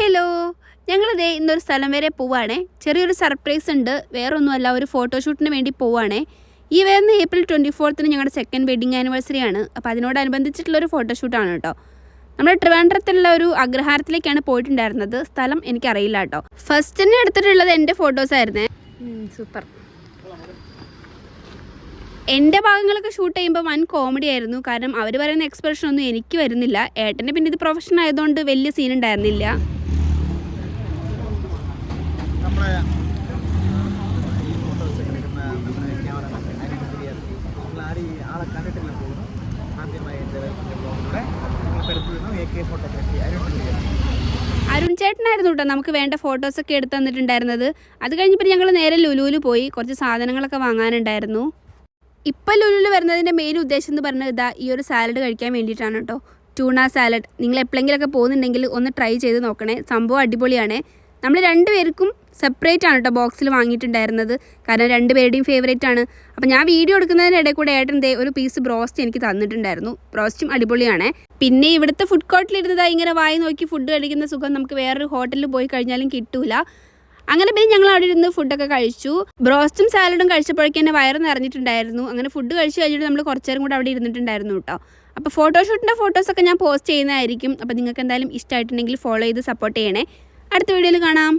Hello, ഞങ്ങളിതേ ഇന്നൊരു സ്ഥലം വരെ പോവുകയാണേ. ചെറിയൊരു സർപ്രൈസ് ഉണ്ട്. വേറൊന്നുമല്ല, ഒരു ഫോട്ടോഷൂട്ടിന് വേണ്ടി പോവുകയാണേ. ഈ വരുന്ന April 24 ഞങ്ങളുടെ സെക്കൻഡ് വെഡിങ് ആനിവേഴ്സറി ആണ്. അപ്പോൾ അതിനോടനുബന്ധിച്ചിട്ടുള്ളൊരു ഫോട്ടോഷൂട്ടാണ് കേട്ടോ. നമ്മൾ ട്രിവാൻഡ്രത്തുള്ള ഒരു അഗ്രഹാരത്തിലേക്കാണ് പോയിട്ടുണ്ടായിരുന്നത്. സ്ഥലം എനിക്കറിയില്ല കേട്ടോ. ഫസ്റ്റ് തന്നെ എടുത്തിട്ടുള്ളത് എൻ്റെ ഫോട്ടോസായിരുന്നേ. സൂപ്പർ. എൻ്റെ ഭാഗങ്ങളൊക്കെ ഷൂട്ട് ചെയ്യുമ്പോൾ വൻ കോമഡി ആയിരുന്നു. കാരണം അവർ പറയുന്ന എക്സ്പ്രഷനൊന്നും എനിക്ക് വരുന്നില്ല. ഏട്ടൻ്റെ പിന്നെ ഇത് പ്രൊഫഷൻ ആയതുകൊണ്ട് വലിയ സീൻ ഉണ്ടായിരുന്നില്ല. അരുൺ ചേട്ടനായിരുന്നു കേട്ടോ നമുക്ക് വേണ്ട ഫോട്ടോസൊക്കെ എടുത്ത് തന്നിട്ടുണ്ടായിരുന്നത്. അത് കഴിഞ്ഞപ്പോൾ ഞങ്ങൾ നേരെ ലുലുവിൽ പോയി കുറച്ച് സാധനങ്ങളൊക്കെ വാങ്ങാനുണ്ടായിരുന്നു. ഇപ്പോൾ ലുലുവിൽ വരുന്നതിൻ്റെ മെയിൻ ഉദ്ദേശം എന്ന് പറഞ്ഞാൽ ഇതാ ഈ ഒരു സാലഡ് കഴിക്കാൻ വേണ്ടിയിട്ടാണ് കേട്ടോ. Tuna salad. നിങ്ങൾ എപ്പോഴെങ്കിലുമൊക്കെ പോകുന്നുണ്ടെങ്കിൽ ഒന്ന് ട്രൈ ചെയ്ത് നോക്കണേ. സംഭവം അടിപൊളിയാണ്. നമ്മൾ രണ്ടുപേർക്കും സെപ്പറേറ്റ് ആണ് കേട്ടോ ബോക്സിൽ വാങ്ങിയിട്ടുണ്ടായിരുന്നത്. കാരണം രണ്ടുപേരുടെയും ഫേവറേറ്റ് ആണ്. അപ്പോൾ ഞാൻ വീഡിയോ എടുക്കുന്നതിനിടയിൽ കൂടെ ഏട്ടൻ ഒരു പീസ് ബ്രോസ്റ്റ് എനിക്ക് തന്നിട്ടുണ്ടായിരുന്നു. ബ്രോസ്റ്റും അടിപൊളിയാണ്. പിന്നെ ഇവിടുത്തെ ഫുഡ് കോർട്ടിലിരുന്നതായി ഇങ്ങനെ വായി നോക്കി ഫുഡ് കഴിക്കുന്ന സുഖം നമുക്ക് വേറൊരു ഹോട്ടലിൽ പോയി കഴിഞ്ഞാലും കിട്ടൂല. അങ്ങനെ പിന്നെ ഞങ്ങൾ അവിടെ ഇരുന്ന് ഫുഡൊക്കെ കഴിച്ചു. ബ്രോസ്റ്റും സാലഡും കഴിച്ചപ്പോഴേക്കും എൻ്റെ വയറ് നിറഞ്ഞിട്ടുണ്ടായിരുന്നു. അങ്ങനെ ഫുഡ് കഴിച്ച് കഴിഞ്ഞിട്ട് നമ്മൾ കുറച്ച് നേരം കൂടെ അവിടെ ഇരുന്നിട്ടുണ്ടായിരുന്നു കേട്ടോ. അപ്പോൾ ഫോട്ടോഷൂട്ടിൻ്റെ ഫോട്ടോസൊക്കെ ഞാൻ പോസ്റ്റ് ചെയ്യുന്നതായിരിക്കും. അപ്പോൾ നിങ്ങൾക്ക് എന്തായാലും ഇഷ്ടമായിട്ടുണ്ടെങ്കിൽ ഫോളോ ചെയ്ത് സപ്പോർട്ട് ചെയ്യണേ. അടുത്ത വീഡിയോയിൽ കാണാം.